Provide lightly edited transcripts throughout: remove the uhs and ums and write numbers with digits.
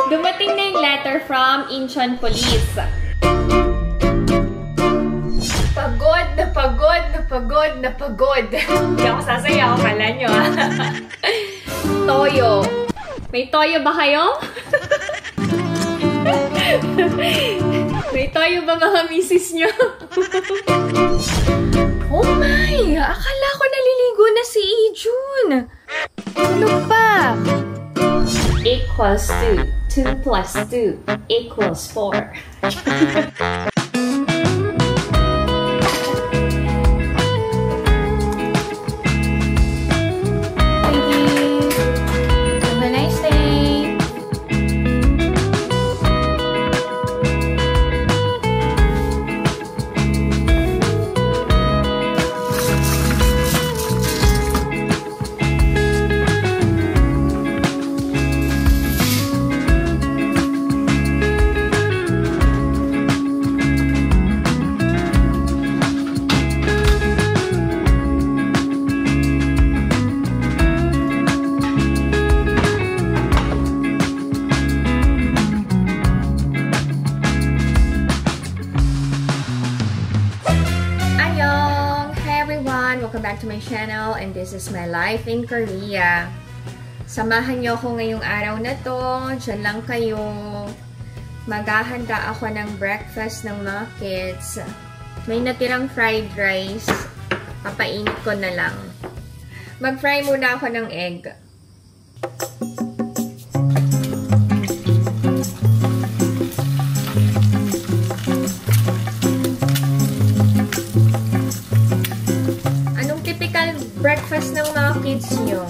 Dumating na yung letter from Incheon Police. Pagod na pagod na pagod na pagod. Hindi ako sasayaw, kala nyo Toyo. May toyo ba kayo? May toyo ba mga misis nyo? Oh my! Akala ko naliligo na si Ijun. Ano pa? Equals 2. 2 plus 2 equals 4. Welcome back to my channel, and this is my life in Korea. Samahan niyo ako ngayong araw na to. Diyan lang kayo. Maghahanda ako ng breakfast ng mga kids. May natirang fried rice. Papainit ko na lang. Mag-fry muna ako ng egg. Breakfast ng mga kids nyo.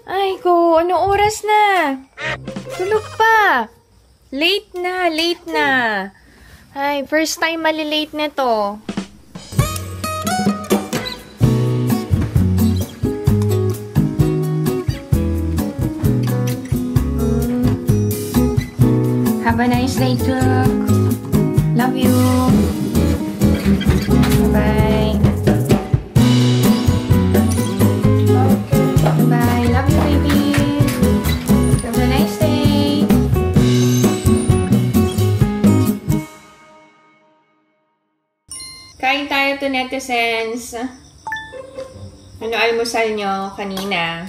Ay ko, anong oras na? Tulog pa. Late na, late na. Ay, first time malilate na to. Have a nice day, Cook. Love you. Bye. Bye. Love you, baby. Have a nice day. Kain tayo to, netizens. Ano almusal nyo kanina?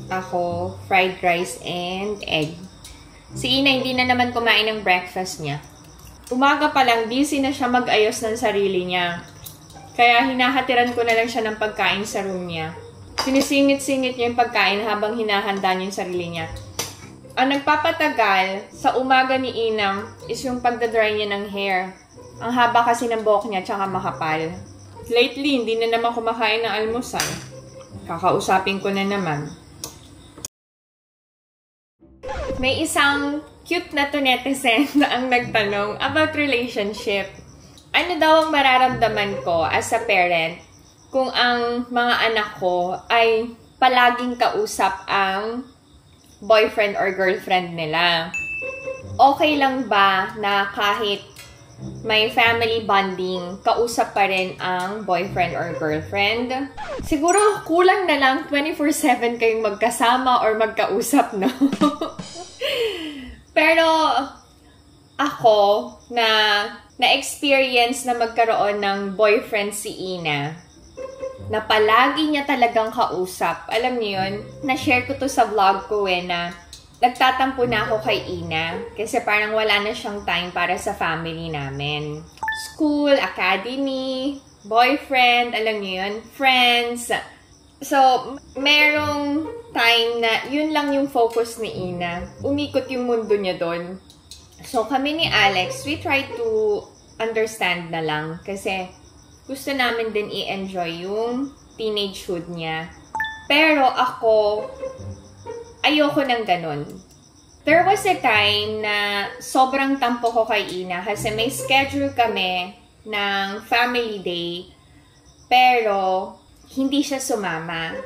Ako, fried rice and egg. Si Ina hindi na naman kumain ng breakfast niya. Umaga pa lang, busy na siya mag-ayos ng sarili niya. Kaya hinahatiran ko na lang siya ng pagkain sa room niya. Sinisingit-singit niya yung pagkain habang hinahanda niya yung sarili niya. Ang nagpapatagal sa umaga ni Inang is yung pagdadry niya ng hair. Ang haba kasi ng buhok niya tsaka makapal. Lately, hindi na naman kumakain ng almusal. Kakausapin ko na naman. May isang cute na to netizen na ang nagtanong about relationship. Ano daw ang mararamdaman ko as a parent kung ang mga anak ko ay palaging kausap ang boyfriend or girlfriend nila? Okay lang ba na kahit may family bonding, kausap pa rin ang boyfriend or girlfriend? Siguro kulang na lang 24/7 kayong magkasama or magkausap, no? Pero ako na-experience na magkaroon ng boyfriend si Ina, na palagi niya talagang kausap. Alam niyo yun? Na-share ko to sa vlog ko na nagtatampo na ako kay Ina kasi parang wala na siyang time para sa family namin. School, academy, boyfriend, alam niyo yun? Friends. So, merong time na yun lang yung focus ni Ina. Umikot yung mundo niya doon. So, kami ni Alex, we try to understand na lang kasi gusto namin din i-enjoy yung teenagehood niya. Pero ako, ayoko ng ganun. There was a time na sobrang tampo ko kay Ina kasi may schedule kami ng family day, pero hindi siya sumama.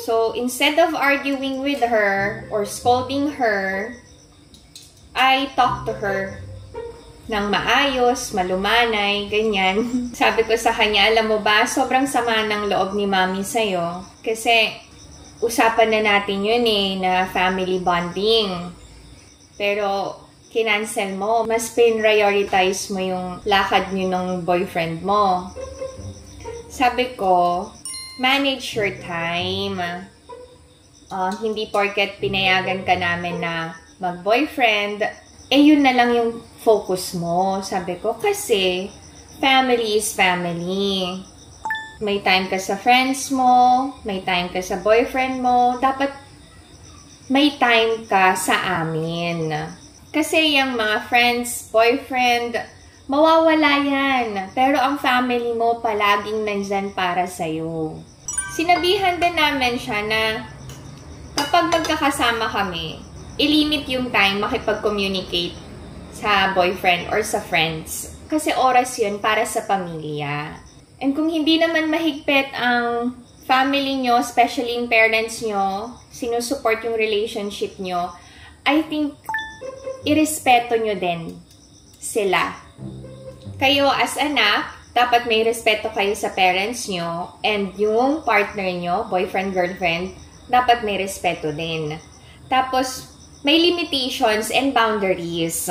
So, instead of arguing with her or scolding her, I talked to her ng maayos, malumanay, ganyan. Sabi ko sa kanya, alam mo ba, sobrang sama ng loob ni Mami sa'yo. Kasi, usapan na natin yun na family bonding. Pero, kinancel mo. Mas prioritize mo yung lakad niyo ng boyfriend mo. Sabi ko, manage your time. Hindi porket pinayagan ka namin na mag-boyfriend, yun na lang yung focus mo. Sabi ko, kasi family is family. May time ka sa friends mo, may time ka sa boyfriend mo, dapat may time ka sa amin. Kasi yung mga friends, boyfriend, mawawala yan. Pero ang family mo palaging nandyan para sa'yo. Sinabihan din namin siya na kapag magkakasama kami, ilimit yung time makipag-communicate sa boyfriend or sa friends. Kasi oras yun para sa pamilya. And kung hindi naman mahigpit ang family nyo, especially yung parents nyo, sinusupport yung relationship nyo, I think irespeto nyo din sila. Kayo as anak, dapat may respeto kayo sa parents nyo, and yung partner nyo, boyfriend, girlfriend, dapat may respeto din. Tapos, may limitations and boundaries.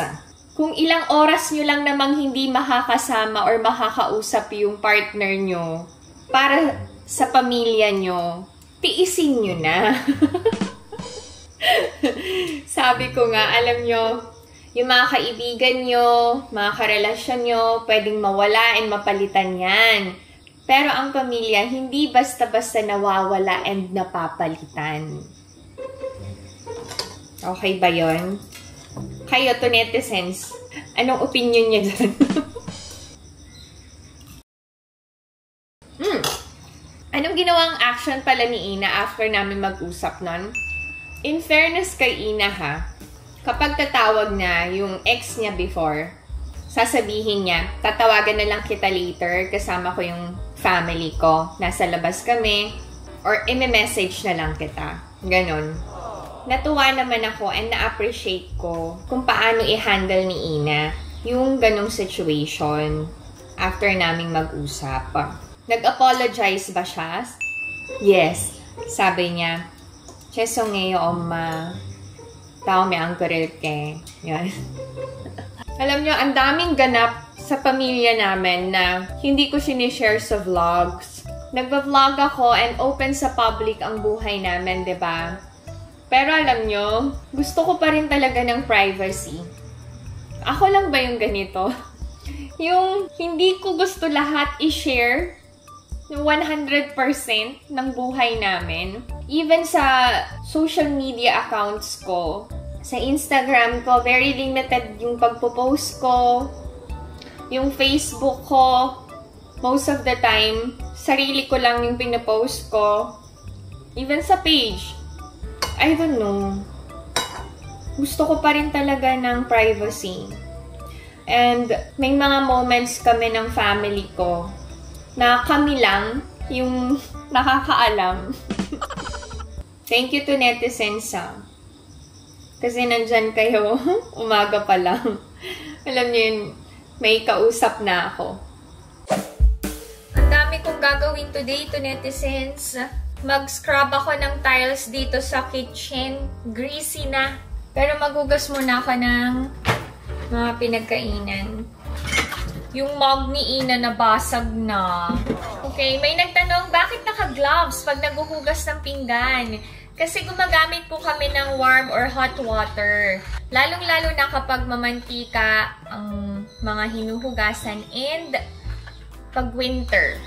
Kung ilang oras nyo lang namang hindi makakasama or makakausap yung partner nyo para sa pamilya nyo, tiisin nyo na. Sabi ko nga, alam nyo, yung mga kaibigan nyo, mga karelasyon nyo, pwedeng mawala and mapalitan yan. Pero ang pamilya, hindi basta-basta nawawala and napapalitan. Okay ba yun? Kayo to netizens, anong opinion niya dyan? Anong ginawang action pala ni Ina after namin mag-usap nun? In fairness kay Ina ha, kapag tatawag na yung ex niya before, sasabihin niya, tatawagan na lang kita later, kasama ko yung family ko, nasa labas kami, or i-message na lang kita. Ganon. Natuwa naman ako and na-appreciate ko kung paano i-handle ni Ina yung ganong situation after naming mag-usap. Nag-apologize ba siya? Yes. Sabi niya, 죄송해요, 엄마. 다음에 안 그럴게. Yan. Alam niyo, ang daming ganap sa pamilya namin na hindi ko sinishare sa vlogs. Nagba-vlog ako and open sa public ang buhay namin, 'di ba? Pero alam nyo, gusto ko pa rin talaga ng privacy. Ako lang ba yung ganito? Yung hindi ko gusto lahat i-share 100% ng buhay namin. Even sa social media accounts ko, sa Instagram ko, very limited yung pagpo-post ko. Yung Facebook ko, most of the time, sarili ko lang yung pinapost ko. Even sa page. I don't know. Gusto ko pa rin talaga ng privacy. And may mga moments kami ng family ko na kami lang yung nakakaalam. Thank you to netizens kasi nandyan kayo umaga pa lang. Alam niyo yun, may kausap na ako. Ang dami kong gagawin today to netizens. Mag-scrub ako ng tiles dito sa kitchen. Greasy na. Pero maghugas muna ako ng mga pinagkainan. Yung mug ni Ina nabasag na. Okay, may nagtanong, bakit naka-gloves pag naghuhugas ng pinggan? Kasi gumagamit po kami ng warm or hot water. Lalong-lalo na kapag mamantika ang mga hinuhugasan and pag winter.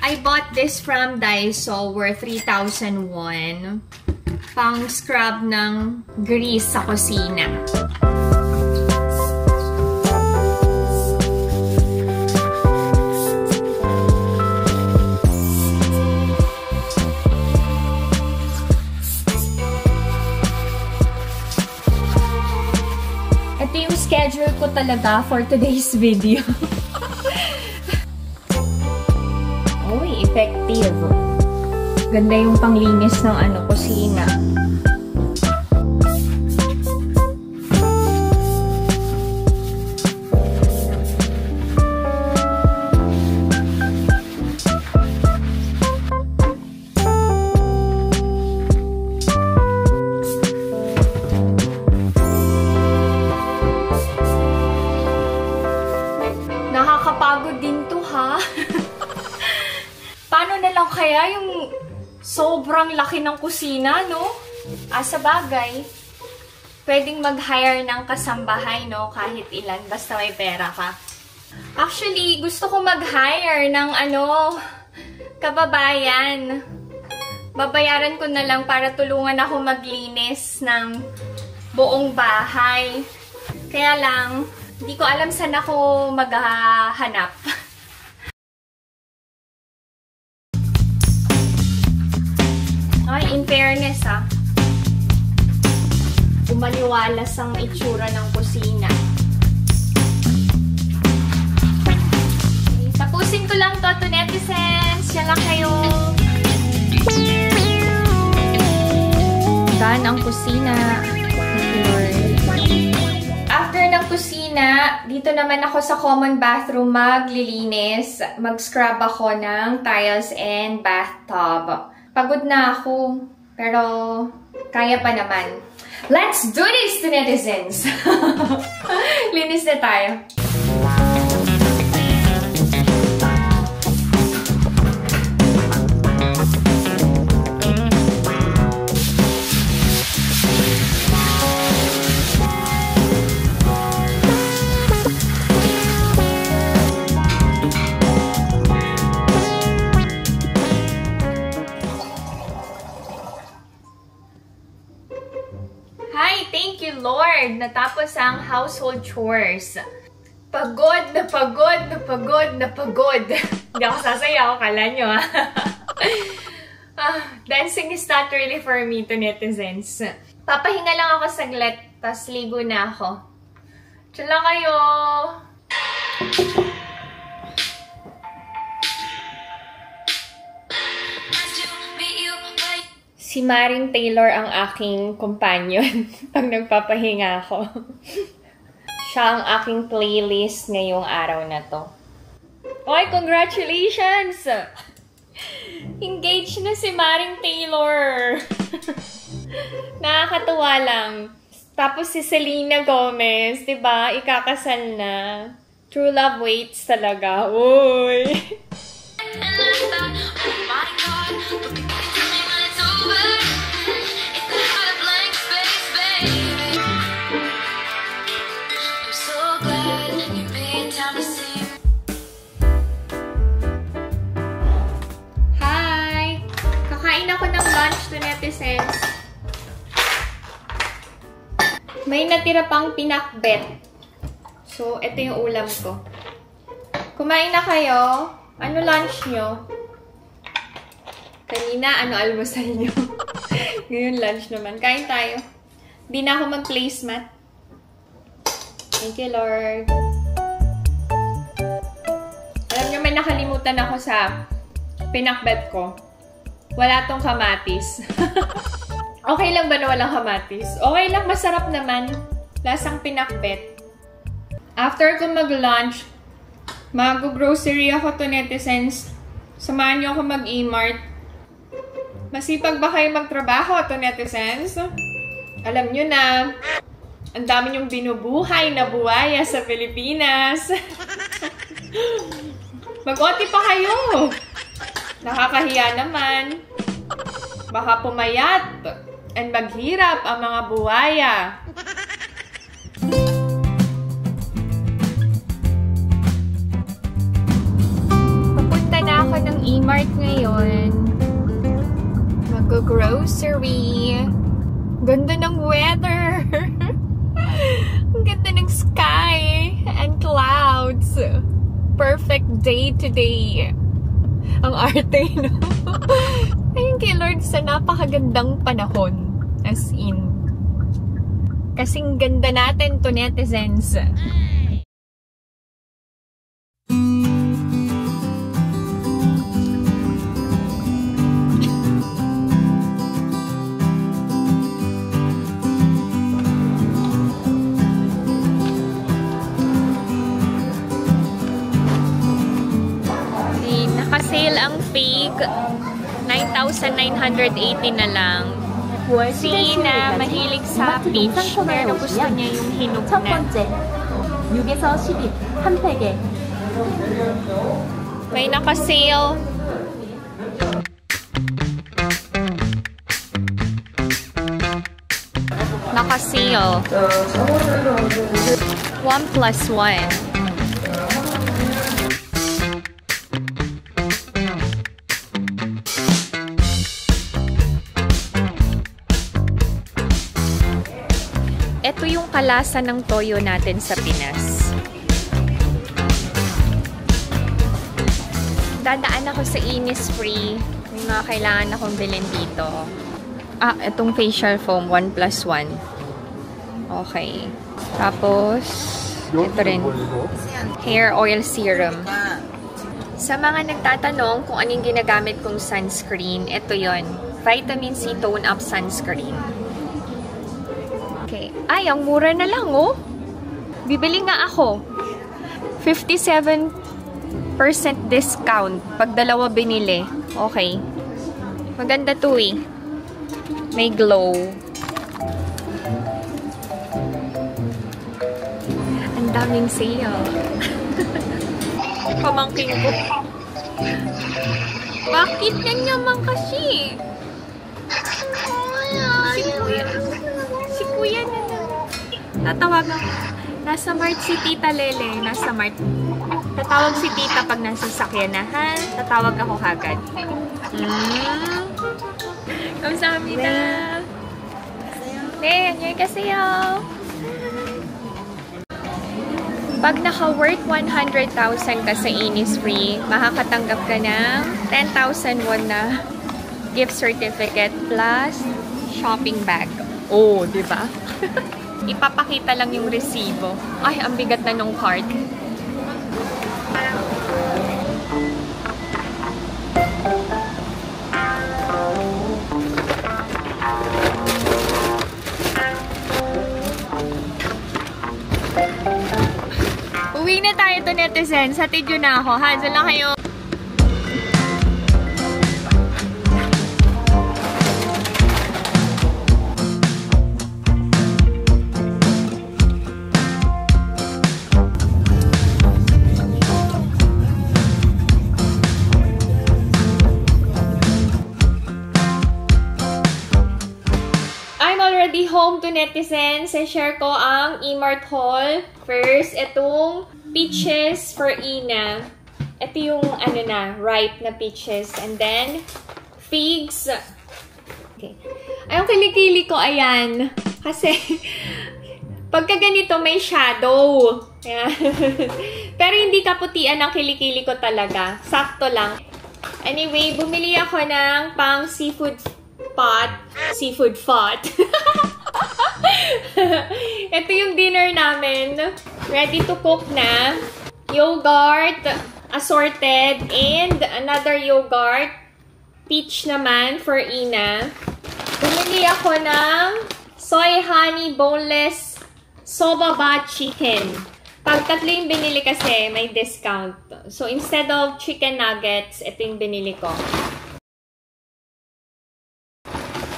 I bought this this from Daiso worth 3,000 won. Pang scrub ng grease sa kusina. Ito yung schedule ko talaga for today's video. Uy, effective. Ganda yung panglinis ng kusina. Nakakapagod din to, ha? Paano na lang kaya yung sobrang laki ng kusina, no? Sa bagay, pwedeng mag-hire ng kasambahay, no? Kahit ilan, basta may pera ka. Actually, gusto ko mag-hire ng kababayan. Babayaran ko na lang para tulungan ako maglinis ng buong bahay. Kaya lang, hindi ko alam saan ako maghahanap. Ay, in fairness, umaliwalas ang itsura ng kusina. Okay, tapusin ko lang to netizens. Yan lang kayo. Gaan ang kusina. After ng kusina, dito naman ako sa common bathroom maglilinis. Mag-scrub ako ng tiles and bathtub. Pagod na ako, pero kaya pa naman. Let's do this, netizens! Linis na tayo. Lord, natapos ang household chores. Pagod na pagod na pagod na pagod. Hindi ako sasayaw, kala nyo dancing is not really for me to netizens. Papahinga lang ako saglit, tas ligo na ako. Tiyala kayo! Si Maring Taylor ang aking companion pag nagpapahinga ako. Siya ang aking playlist ngayong araw na to. Oy, congratulations! Engaged na si Maring Taylor! Nakakatuwa lang. Tapos si Selena Gomez, diba? Ikakasal na. True love waits talaga. Uy! Netizens. May natira pang pinakbet. So, ito yung ulam ko. Kumain na kayo? Ano lunch nyo? Kanina, ano almusal nyo? Ngayon lunch naman. Kain tayo. Di na ako mag-placemat. Thank you, Lord. Alam nyo, may nakalimutan ako sa pinakbet ko. Wala tong kamatis. Okay lang ba na walang kamatis? Okay lang, masarap naman. Lasang pinakbet. After ko mag-lunch, mag-grocery ako to netizens. Samahan nyo ako mag-e-mart. Masipag ba kayo magtrabaho to netizens? Alam nyo na, ang dami nyong binubuhay na buwaya sa Pilipinas. Mag-OT pa kayo! Nakakahiya naman. Baka pumayat and maghirap ang mga buwaya. Papunta na ako ng Mart ngayon. Mag-grocery. Ganda ng weather. Ang ganda ng sky and clouds. Perfect day today. Ang arte, no? Ayun kay Lord sa napakagandang panahon. As in. Kasing ganda natin to netizens. Naka-sale ang fig. 9,980 na lang. Si Ina, mahilig sa peach, pero gusto niya yung hinog na. 첫 번째, 6에서 10일, 한 팩에. May naka-sale. Naka-sale. 1+1. Ito yung kalasa ng toyo natin sa Pinas. Dadaan ako sa Innisfree. May mga kailangan akong bilhin dito. Itong facial foam, 1+1. Okay. Tapos, ito rin. Hair oil serum. Sa mga nagtatanong kung anong ginagamit kong sunscreen, ito yon. Vitamin C Tone Up Sunscreen. Okay. Ay, ang mura na lang, oh. Bibili nga ako. 57% discount pag dalawa binili. Okay. Maganda to, eh. May glow. Ang daming sale. Pamangking ko. Bakit ganyan kasi? Si Kuya na lang. Tatawagan ko. Nasa Mart si Tita Lele. Nasa Mart. Tatawag si Tita pag nasa sakyanahan. Tatawag ako kagad. Kamsahamnida. Ne, anyoy kaseyo. Pag naka-worth 100,000 ka sa Innisfree, makakatanggap ka ng 10,000 won na gift certificate plus shopping bag. Oh, di ba? Ipapakita lang yung resibo. Ay, ang bigat na nung card. Uwi na tayo to netizens. Hatid yun na ako. Ha? Diyan lang kayo. Home to netizens, share ko ang E-Mart haul. First, itong peaches for Ina. Ito yung ano na, ripe na peaches. And then, figs. Okay. Ay, yung kilikili ko, ayan. Kasi, pagka ganito, may shadow. Ayan. Pero hindi kaputian ang kilikili ko talaga. Sakto lang. Anyway, bumili ako ng pang seafood pot. Seafood pot. Ito yung dinner namin. Ready to cook na. Yogurt, assorted, and another yogurt. Peach naman for Ina. Bumili ako ng soy honey boneless sobaba chicken. Pag tatlo yung binili kasi, may discount. So, instead of chicken nuggets, ito yung binili ko.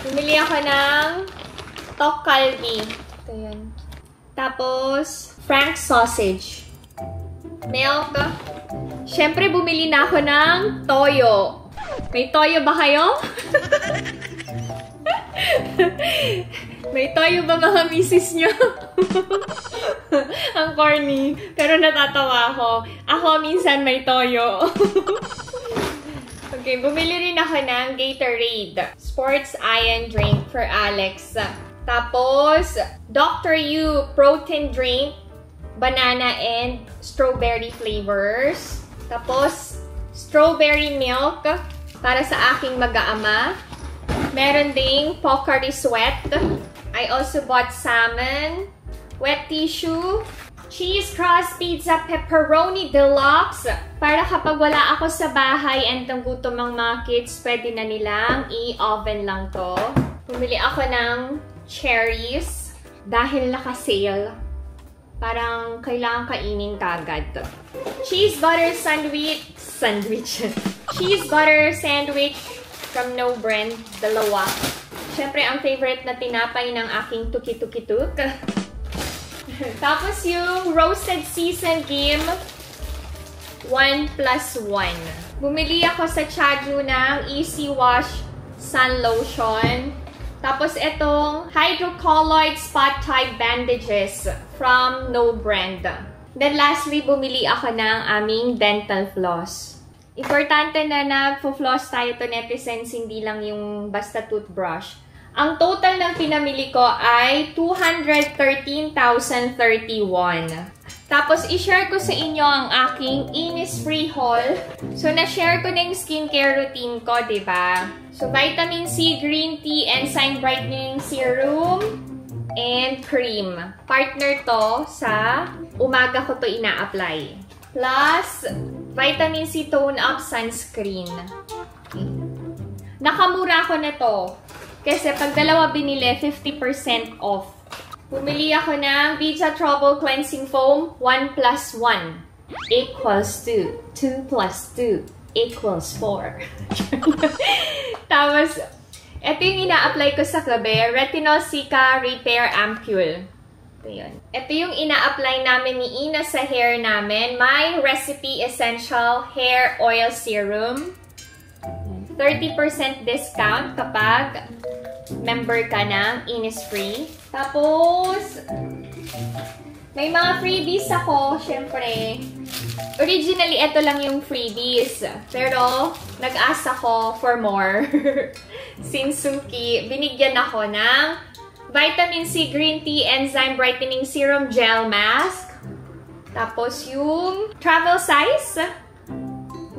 Bumili ako ng Tok Kalbi. Ito yun. Tapos, Frank's sausage. Milk. Siyempre, bumili na ako ng toyo. May toyo ba kayo? May toyo ba mga misis nyo? Ang corny. Pero natatawa ako. Ako minsan may toyo. Okay. Okay, bumili rin ako ng Gatorade Sports Iron Drink for Alex. Tapos, Dr. U Protein Drink, banana and strawberry flavors. Tapos, strawberry milk para sa aking mag-aama. Meron ding Pocari Sweat. I also bought salmon, wet tissue, cheese crust pizza pepperoni deluxe. Para kapag wala ako sa bahay and gutom ang mga kids, pwede na nilang i-oven lang to. Bumili ako ng cherries dahil naka-sale. Parang kailangan kainin kagad. Cheese butter sandwich. Cheese butter sandwich from No Brand, dalawa. Siyempre, ang favorite na tinapay ng aking tuki-tuki-tuk. Tapos yung roasted seasoned game, 1+1. Bumili ako sa Chaju ng Easy Wash Sun Lotion. Tapos itong hydrocolloid spot type bandages from No Brand. Then lastly, bumili ako ng aming dental floss. Importante na nagpo-floss tayo to netizens, hindi lang yung basta toothbrush. Ang total ng pinamili ko ay 213,031. Tapos, i-share ko sa inyo ang aking Innisfree haul. So, na-share ko na yung skincare routine ko, diba? So, vitamin C, green tea, enzyme brightening serum, and cream. Partner to sa umaga ko to ina-apply. Plus, vitamin C tone-up sunscreen. Okay. Nakamura ko na to. Kasi pag dalawa binili, 50% off. Bumili ako ng Vita Trouble Cleansing Foam 1+1 equals 2. 2 plus 2 equals 4. Tapos, ito yung ina-apply ko sa gabi. Retinol Cica Repair Ampule. Ito yun. Ito yung ina-apply namin ni Ina sa hair namin. My Recipe Essential Hair Oil Serum. 30% discount kapag member ka ng Innisfree. Tapos, may mga freebies ako, syempre. Originally, ito lang yung freebies. Pero, nag-ask ako for more. Since Suki, binigyan ako ng Vitamin C Green Tea Enzyme Brightening Serum Gel Mask. Tapos, yung travel size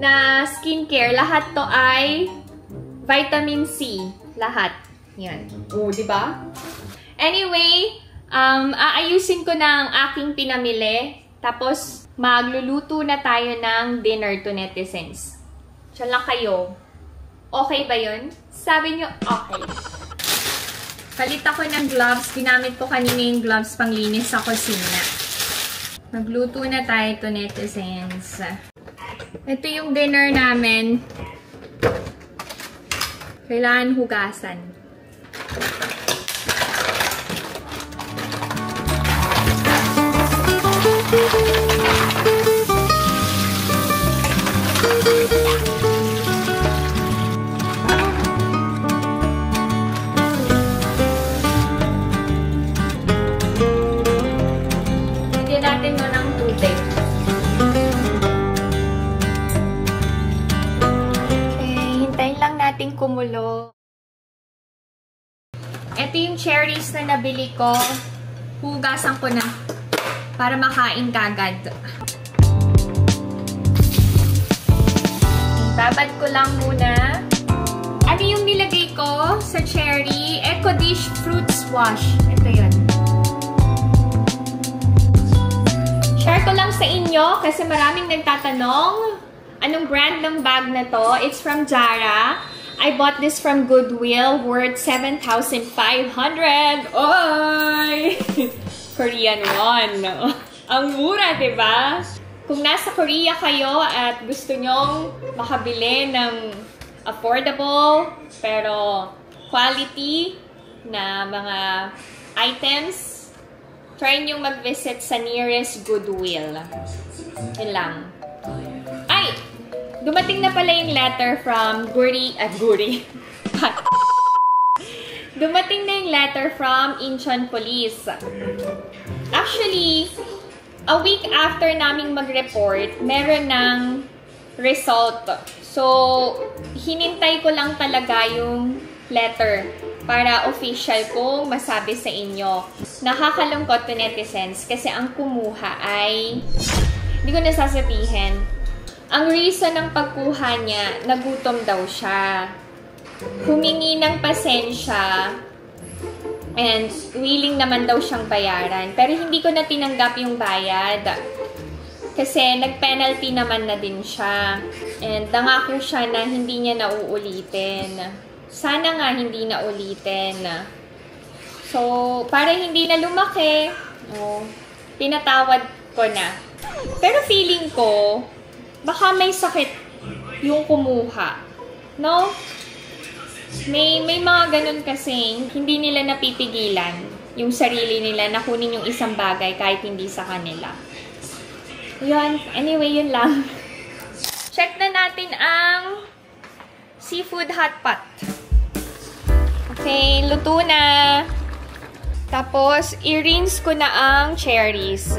na skincare, lahat to ay vitamin C. Lahat. Yan. Oo, diba? Anyway, aayusin ko na ang aking pinamili. Tapos, magluluto na tayo ng dinner to netizens. Diyan lang kayo. Okay ba yun? Sabi nyo, okay. Palit ako ng gloves. Ginamit ko kanina yung gloves panglinis sa kusina. Magluto na tayo to netizens. Ito yung dinner namin. Kailangan hugasan. Lagyan natin mo ng tubig. Nating kumulo. Ito yung cherries na nabili ko. Hugasan ko na para makain kagad. Babad ko lang muna. Ano yung nilagay ko sa cherry? Eco Dish Fruit Swash. Ito yun. Share ko lang sa inyo kasi maraming nagtatanong anong brand ng bag na to. It's from Zara. I bought this from Goodwill, worth 7,500. Oy! Korean won. Ang mura, diba? Kung nasa Korea kayo at gusto nyong makabili ng affordable pero quality na mga items, try nyong mag-visit sa nearest Goodwill. Yun lang. Ay! Dumating na pala yung letter from Guri. Dumating na yung letter from Incheon Police. Actually, a week after naming mag-report, meron ng result. So, hinintay ko lang talaga yung letter para official kong masabi sa inyo. Nakakalungkot to netizens kasi ang kumuha ay, hindi ko nasasabihin. Ang reason ng pagkuha niya, nagutom daw siya. Humingi ng pasensya and willing naman daw siyang bayaran. Pero hindi ko na tinanggap yung bayad. Kasi nag-penalty naman na din siya. And nangako siya na hindi niya nauulitin. Sana nga hindi na ulitin. So, para hindi na lumaki, pinatawad ko na. Pero feeling ko, baka may sakit yung kumuha. No? May mga ganun kasi, hindi nila napipigilan yung sarili nila na kunin yung isang bagay kahit hindi sa kanila. Yun. Anyway, yun lang. Check na natin ang seafood hot pot. Okay, luto na. Tapos, i-rinse ko na ang cherries.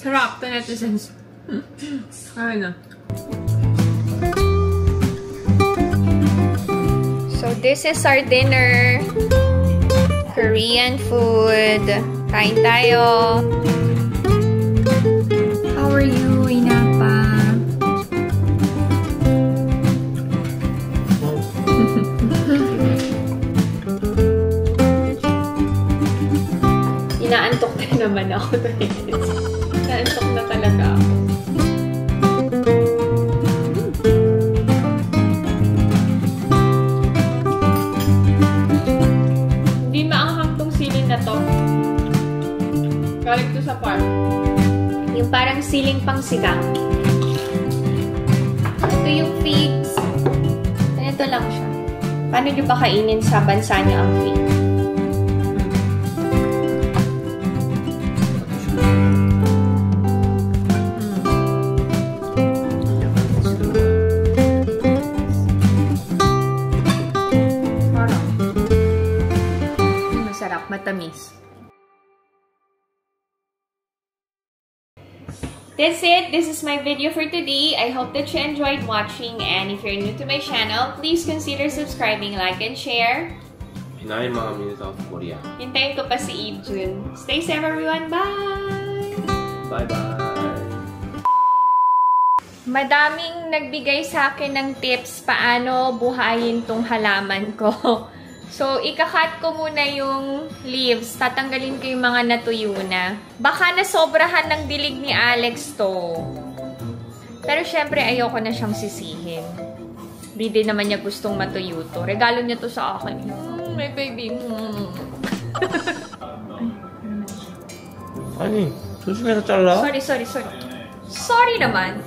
Sarap to netizens. Ay na. So, this is our dinner. Korean food. Kain tayo. How are you, Inapa? Inaantok na naman ako. Naantok na talaga ako. Hindi maanghang tong siling na to. Galing to sa farm. Yung parang siling pang sigang. Ito yung figs. Ito lang siya. Paano nyo ba kainin sa bansa nyo ang figs? Matamis. That's it. This is my video for today. I hope that you enjoyed watching, and if you're new to my channel, please consider subscribing, like, and share. Pinoy mga minutes of Korea. Hintayin ko pa si Ijun. Stay safe everyone. Bye! Bye-bye! Madaming nagbigay sa akin ng tips paano buhayin tong halaman ko. So, ikakat ko muna yung leaves. Tatanggalin ko yung mga natuyo na. Baka nasobrahan ng dilig ni Alex to. Pero syempre, ayoko na siyang sisihin. Hindi din naman niya gustong matuyo to. Regalo niya to sa akin. My baby. 아니, 조심해서 잘라. Sorry. Sorry naman.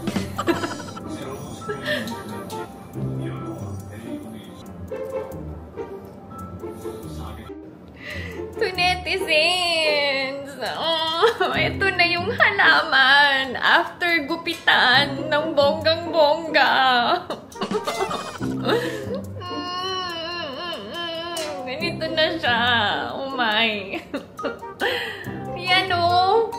To netizens, ito na yung halaman after gupitan ng bonggang-bongga. Ganito na siya. Oh my. Yan o.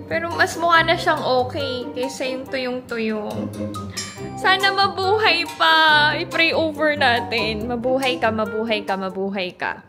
Pero mas mukha na siyang okay kaysa yung tuyong-tuyo. Sana mabuhay pa. I-pray over natin. Mabuhay ka, mabuhay ka, mabuhay ka.